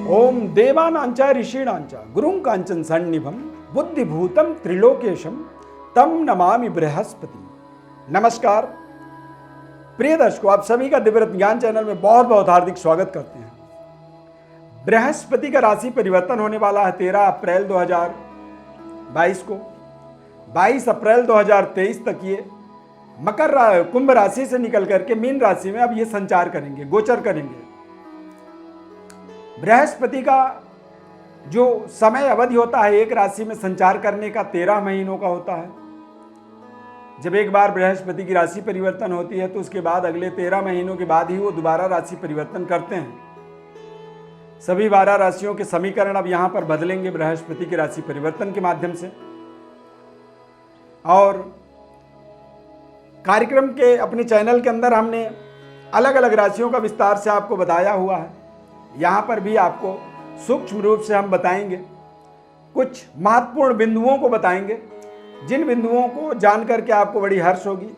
ओम देवानांच ऋषीणांच गुरुं कांचन सन्निभं बुद्धिभूतम त्रिलोकेशम तम नमामि बृहस्पति। नमस्कार प्रिय दर्शकों, आप सभी का दिव्य ज्ञान चैनल में बहुत बहुत हार्दिक स्वागत करते हैं। बृहस्पति का राशि परिवर्तन होने वाला है 13 अप्रैल 2022 को। 22 अप्रैल 2023 तक ये कुंभ राशि से निकल करके मीन राशि में अब ये संचार करेंगे, गोचर करेंगे। बृहस्पति का जो समय अवधि होता है एक राशि में संचार करने का 13 महीनों का होता है। जब एक बार बृहस्पति की राशि परिवर्तन होती है तो उसके बाद अगले 13 महीनों के बाद ही वो दोबारा राशि परिवर्तन करते हैं। सभी 12 राशियों के समीकरण अब यहां पर बदलेंगे बृहस्पति की राशि परिवर्तन के माध्यम से। और कार्यक्रम के अपने चैनल के अंदर हमने अलग अलग राशियों का विस्तार से आपको बताया हुआ है। यहाँ पर भी आपको सूक्ष्म रूप से हम बताएंगे, कुछ महत्वपूर्ण बिंदुओं को बताएंगे, जिन बिंदुओं को जान करके आपको बड़ी हर्ष होगी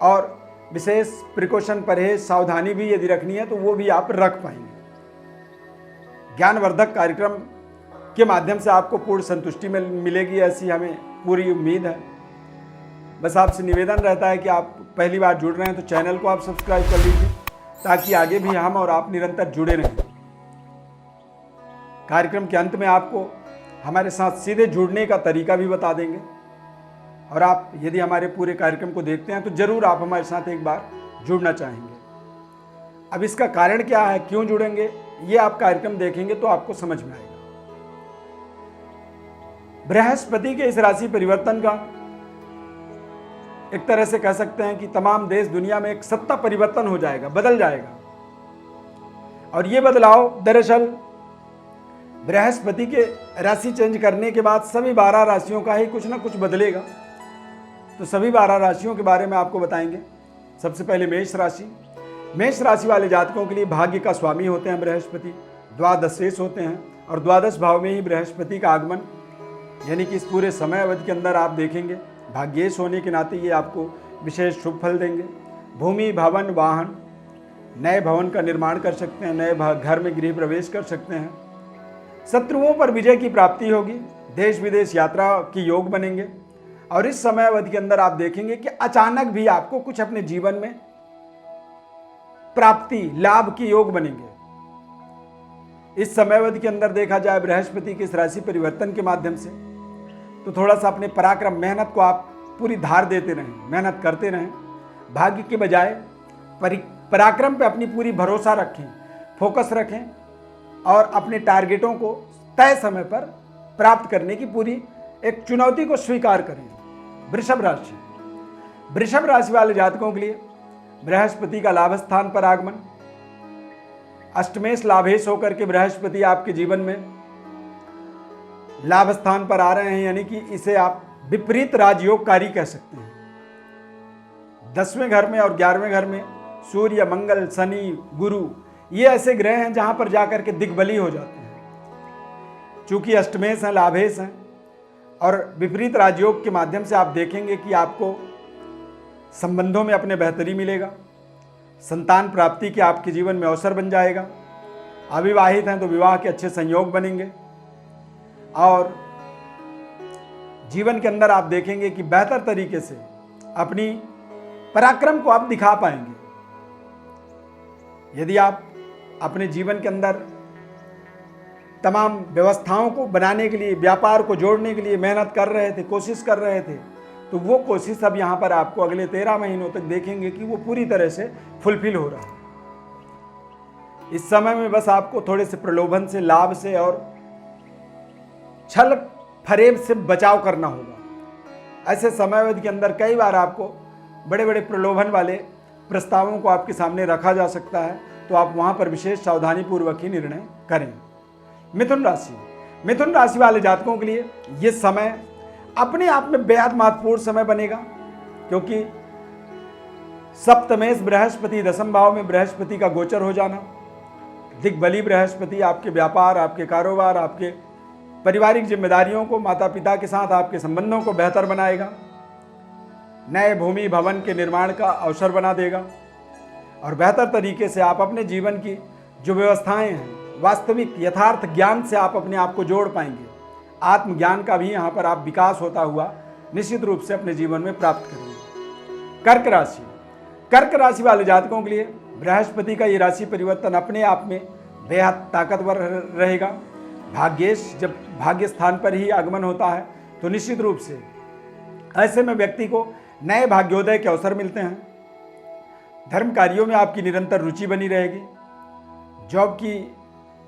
और विशेष प्रिकॉशन परहेज सावधानी भी यदि रखनी है तो वो भी आप रख पाएंगे। ज्ञानवर्धक कार्यक्रम के माध्यम से आपको पूर्ण संतुष्टि मिलेगी, ऐसी हमें पूरी उम्मीद है। बस आपसे निवेदन रहता है कि आप पहली बार जुड़ रहे हैं तो चैनल को आप सब्सक्राइब कर लीजिए ताकि आगे भी हम और आप निरंतर जुड़े रहें। कार्यक्रम के अंत में आपको हमारे साथ सीधे जुड़ने का तरीका भी बता देंगे और आप यदि हमारे पूरे कार्यक्रम को देखते हैं तो जरूर आप हमारे साथ एक बार जुड़ना चाहेंगे। अब इसका कारण क्या है, क्यों जुड़ेंगे, ये आप कार्यक्रम देखेंगे तो आपको समझ में आएगा। बृहस्पति के इस राशि परिवर्तन का एक तरह से कह सकते हैं कि तमाम देश दुनिया में एक सत्ता परिवर्तन हो जाएगा, बदल जाएगा। और ये बदलाव दरअसल बृहस्पति के राशि चेंज करने के बाद सभी 12 राशियों का ही कुछ ना कुछ बदलेगा। तो सभी 12 राशियों के बारे में आपको बताएंगे। सबसे पहले मेष राशि। मेष राशि वाले जातकों के लिए भाग्य का स्वामी होते हैं बृहस्पति, द्वादशेश होते हैं और द्वादश भाव में ही बृहस्पति का आगमन, यानी कि इस पूरे समय अवधि के अंदर आप देखेंगे भाग्येश होने के नाते ये आपको विशेष शुभ फल देंगे। भूमि, भवन, वाहन, नए भवन का निर्माण कर सकते हैं, नए घर में गृह प्रवेश कर सकते हैं। शत्रुओं पर विजय की प्राप्ति होगी, देश विदेश यात्रा की योग बनेंगे। और इस समय अवधि के अंदर आप देखेंगे कि अचानक भी आपको कुछ अपने जीवन में प्राप्ति, लाभ की योग बनेंगे। इस समय अवधि के अंदर देखा जाए बृहस्पति के इस राशि परिवर्तन के माध्यम से तो थोड़ा सा अपने पराक्रम, मेहनत को आप पूरी धार देते रहें, मेहनत करते रहें। भाग्य के बजाय पराक्रम पे अपनी पूरी भरोसा रखें, फोकस रखें और अपने टारगेटों को तय समय पर प्राप्त करने की पूरी एक चुनौती को स्वीकार करें। वृषभ राशि। वृषभ राशि वाले जातकों के लिए बृहस्पति का लाभ स्थान पर आगमन, अष्टमेश लाभेश होकर के बृहस्पति आपके जीवन में लाभ स्थान पर आ रहे हैं, यानी कि इसे आप विपरीत राजयोगकारी कह सकते हैं। 10वें घर में और 11वें घर में सूर्य, मंगल, शनि, गुरु, ये ऐसे ग्रह हैं जहां पर जाकर के दिग्बली हो जाते हैं। चूंकि अष्टमेश हैं, लाभेश हैं और विपरीत राजयोग के माध्यम से आप देखेंगे कि आपको संबंधों में अपने बेहतरी मिलेगा, संतान प्राप्ति के आपके जीवन में अवसर बन जाएगा। अविवाहित हैं तो विवाह के अच्छे संयोग बनेंगे और जीवन के अंदर आप देखेंगे कि बेहतर तरीके से अपनी पराक्रम को आप दिखा पाएंगे। यदि आप अपने जीवन के अंदर तमाम व्यवस्थाओं को बनाने के लिए, व्यापार को जोड़ने के लिए मेहनत कर रहे थे, कोशिश कर रहे थे, तो वो कोशिश अब यहाँ पर आपको अगले 13 महीनों तक देखेंगे कि वो पूरी तरह से फुलफिल हो रहा है। इस समय में बस आपको थोड़े से प्रलोभन से, लाभ से और छल फरेब से बचाव करना होगा। ऐसे समय अवधि के अंदर कई बार आपको बड़े बड़े प्रलोभन वाले प्रस्तावों को आपके सामने रखा जा सकता है, तो आप वहां पर विशेष सावधानी पूर्वक ही निर्णय करें। मिथुन राशि। मिथुन राशि वाले जातकों के लिए यह समय अपने आप में बेहद महत्वपूर्ण समय बनेगा, क्योंकि सप्तमेश बृहस्पति, 10वें भाव में बृहस्पति का गोचर हो जाना, दिग्बली बृहस्पति आपके व्यापार, आपके कारोबार, आपके पारिवारिक जिम्मेदारियों को, माता पिता के साथ आपके संबंधों को बेहतर बनाएगा, नए भूमि भवन के निर्माण का अवसर बना देगा और बेहतर तरीके से आप अपने जीवन की जो व्यवस्थाएं हैं वास्तविक यथार्थ ज्ञान से आप अपने आप को जोड़ पाएंगे। आत्मज्ञान का भी यहाँ पर आप विकास होता हुआ निश्चित रूप से अपने जीवन में प्राप्त करेंगे। कर्क राशि, कर्क राशि वाले जातकों के लिए बृहस्पति का ये राशि परिवर्तन अपने आप में बेहद ताकतवर रहेगा। भाग्येश जब भाग्य स्थान पर ही आगमन होता है तो निश्चित रूप से ऐसे में व्यक्ति को नए भाग्योदय के अवसर मिलते हैं। धर्म कार्यों में आपकी निरंतर रुचि बनी रहेगी। जॉब की,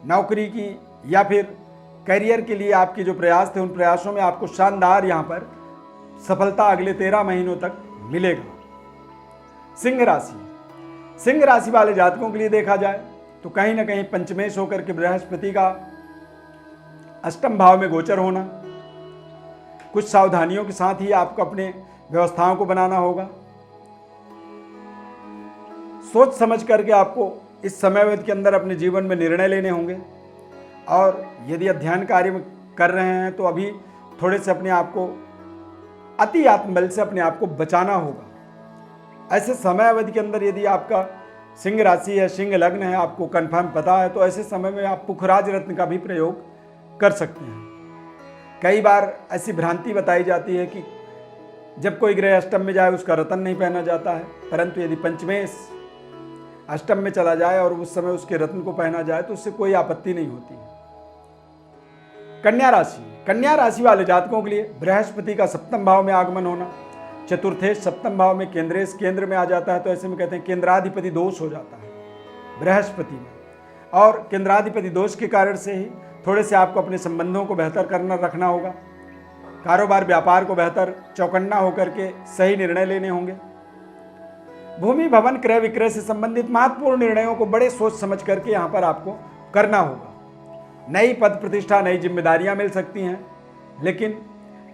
नौकरी की या फिर करियर के लिए आपके जो प्रयास थे उन प्रयासों में आपको शानदार यहाँ पर सफलता अगले 13 महीनों तक मिलेगा। सिंह राशि, सिंह राशि वाले जातकों के लिए देखा जाए तो कहीं ना कहीं पंचमेश होकर के बृहस्पति का अष्टम भाव में गोचर होना, कुछ सावधानियों के साथ ही आपको अपने व्यवस्थाओं को बनाना होगा। सोच समझ करके आपको इस समयावधि के अंदर अपने जीवन में निर्णय लेने होंगे। और यदि अध्ययन कार्य कर रहे हैं तो अभी थोड़े से अपने आप को अति आत्मबल से अपने आप को बचाना होगा। ऐसे समय अवधि के अंदर यदि आपका सिंह राशि है, सिंह लग्न है, आपको कंफर्म पता है, तो ऐसे समय में आप पुखराज रत्न का भी प्रयोग कर सकते हैं। कई बार ऐसी भ्रांति बताई जाती है कि जब कोई ग्रह अष्टम में जाए उसका रत्न नहीं पहना जाता है, परंतु यदि पंचमेश अष्टम में चला जाए और उस समय उसके रत्न को पहना जाए तो उससे कोई आपत्ति नहीं होती। कन्या राशि, कन्या राशि वाले जातकों के लिए बृहस्पति का सप्तम भाव में आगमन होना, चतुर्थेश सप्तम भाव में केंद्रेश केंद्र में आ जाता है, तो ऐसे में कहते हैं केंद्राधिपति दोष हो जाता है बृहस्पति में। और केंद्राधिपति दोष के कारण से ही थोड़े से आपको अपने संबंधों को बेहतर करना रखना होगा। कारोबार व्यापार को बेहतर चौकन्ना होकर के सही निर्णय लेने होंगे। भूमि भवन क्रय विक्रय से संबंधित महत्वपूर्ण निर्णयों को बड़े सोच समझ करके यहाँ पर आपको करना होगा। नई पद प्रतिष्ठा, नई जिम्मेदारियां मिल सकती हैं, लेकिन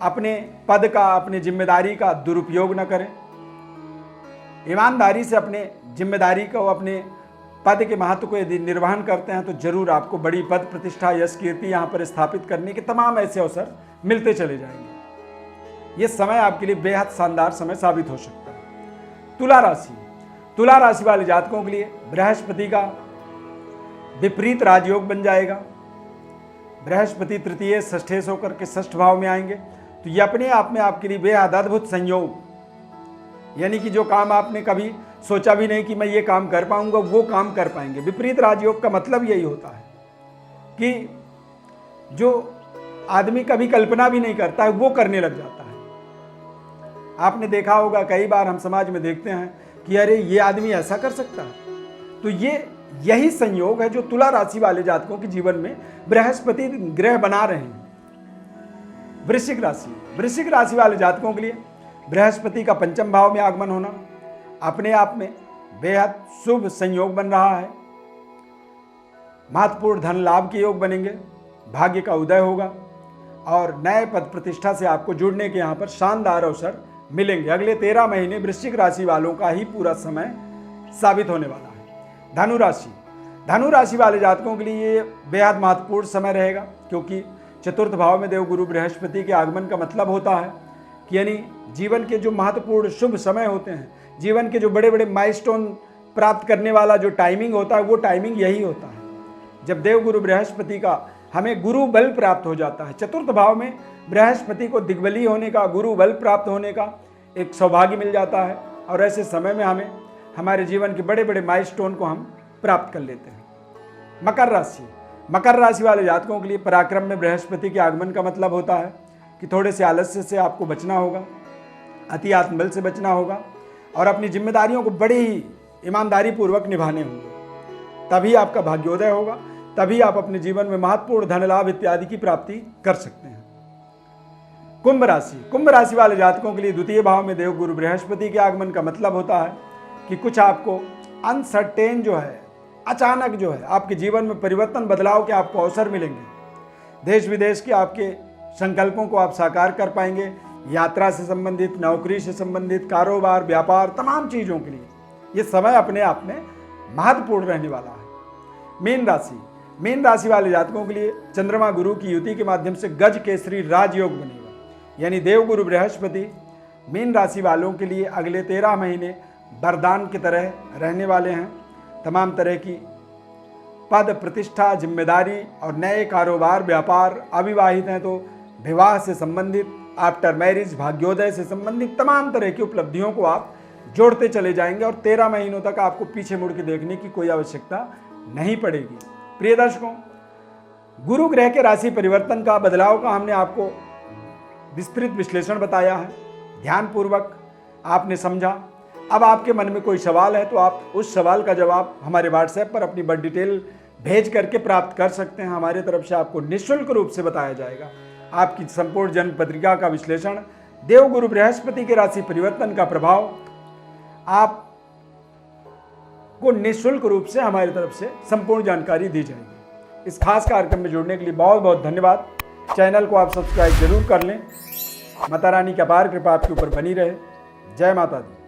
अपने पद का, अपनी जिम्मेदारी का दुरुपयोग न करें। ईमानदारी से अपने जिम्मेदारी को, अपने पद के महत्व को यदि निर्वहन करते हैं तो जरूर आपको बड़ी पद प्रतिष्ठा, यश कीर्ति यहाँ पर स्थापित करने के तमाम ऐसे अवसर मिलते चले जाएंगे। ये समय आपके लिए बेहद शानदार समय साबित हो सकता है। तुला राशि, तुला राशि वाले जातकों के लिए बृहस्पति का विपरीत राजयोग बन जाएगा। बृहस्पति तृतीय षष्ठेश होकर के षष्ठ भाव में आएंगे, तो ये अपने आप में आपके लिए बेहद अद्भुत संयोग, यानी कि जो काम आपने कभी सोचा भी नहीं कि मैं ये काम कर पाऊंगा, वो काम कर पाएंगे। विपरीत राजयोग का मतलब यही होता है कि जो आदमी कभी कल्पना भी नहीं करता है वो करने लग जाता है। आपने देखा होगा, कई बार हम समाज में देखते हैं कि अरे ये आदमी ऐसा कर सकता है। तो यही संयोग है जो तुला राशि वाले जातकों के जीवन में बृहस्पति ग्रह बना रहे हैं। वृश्चिक राशि, वृश्चिक राशि वाले जातकों के लिए बृहस्पति का पंचम भाव में आगमन होना अपने आप में बेहद शुभ संयोग बन रहा है। महत्वपूर्ण धन लाभ के योग बनेंगे, भाग्य का उदय होगा और नए पद प्रतिष्ठा से आपको जुड़ने के यहाँ पर शानदार अवसर मिलेंगे। अगले 13 महीने वृश्चिक राशि वालों का ही पूरा समय साबित होने वाला है। धनु राशि, धनु राशि वाले जातकों के लिए ये बेहद महत्वपूर्ण समय रहेगा, क्योंकि चतुर्थ भाव में देवगुरु बृहस्पति के आगमन का मतलब होता है कि यानी जीवन के जो महत्वपूर्ण शुभ समय होते हैं, जीवन के जो बड़े बड़े माइलस्टोन प्राप्त करने वाला जो टाइमिंग होता है, वो टाइमिंग यही होता है जब देवगुरु बृहस्पति का हमें गुरु बल प्राप्त हो जाता है। चतुर्थ भाव में बृहस्पति को दिग्बली होने का, गुरु बल प्राप्त होने का एक सौभाग्य मिल जाता है और ऐसे समय में हमें हमारे जीवन के बड़े बड़े माइलस्टोन को हम प्राप्त कर लेते हैं। मकर राशि, मकर राशि वाले जातकों के लिए पराक्रम में बृहस्पति के आगमन का मतलब होता है कि थोड़े से आलस्य से आपको बचना होगा, अति आत्मबल से बचना होगा और अपनी जिम्मेदारियों को बड़े ही ईमानदारी पूर्वक निभाने होंगे। तभी आपका भाग्योदय होगा, तभी आप अपने जीवन में महत्वपूर्ण धन लाभ इत्यादि की प्राप्ति कर सकते हैं। कुंभ राशि, कुंभ राशि वाले जातकों के लिए द्वितीय भाव में देवगुरु बृहस्पति के आगमन का मतलब होता है कि कुछ आपको अनसर्टेन जो है, अचानक जो है आपके जीवन में परिवर्तन, बदलाव के आपको अवसर मिलेंगे। देश विदेश के आपके संकल्पों को आप साकार कर पाएंगे। यात्रा से संबंधित, नौकरी से संबंधित, कारोबार, व्यापार, तमाम चीज़ों के लिए ये समय अपने आप में महत्वपूर्ण रहने वाला है। मीन राशि, मीन राशि वाले जातकों के लिए चंद्रमा गुरु की युति के माध्यम से गज केसरी राजयोग बनेगा, यानी देवगुरु बृहस्पति मीन राशि वालों के लिए अगले 13 महीने वरदान की तरह रहने वाले हैं। तमाम तरह की पद, प्रतिष्ठा, जिम्मेदारी और नए कारोबार, व्यापार। अविवाहित हैं तो विवाह से संबंधित, आफ्टर मैरिज, भाग्योदय से संबंधित तमाम तरह की उपलब्धियों को आप जोड़ते चले जाएंगे और 13 महीनों तक आपको पीछे मुड़ के देखने की कोई आवश्यकता नहीं पड़ेगी। प्रिय दर्शकों, गुरु ग्रह के राशि परिवर्तन का, बदलाव का हमने आपको विस्तृत विश्लेषण बताया है। ध्यानपूर्वक आपने समझा। अब आपके मन में कोई सवाल है तो आप उस सवाल का जवाब हमारे व्हाट्सएप पर अपनी बर्थ डिटेल भेज करके प्राप्त कर सकते हैं। हमारे तरफ से आपको निःशुल्क रूप से बताया जाएगा। आपकी संपूर्ण जन्म पत्रिका का विश्लेषण, देवगुरु बृहस्पति के राशि परिवर्तन का प्रभाव आपको निःशुल्क रूप से हमारी तरफ से संपूर्ण जानकारी दी जाएगी। इस खास कार्यक्रम में जुड़ने के लिए बहुत बहुत धन्यवाद। चैनल को आप सब्सक्राइब जरूर कर लें। माता रानी की अपार कृपा आपके ऊपर बनी रहे। जय माता दी।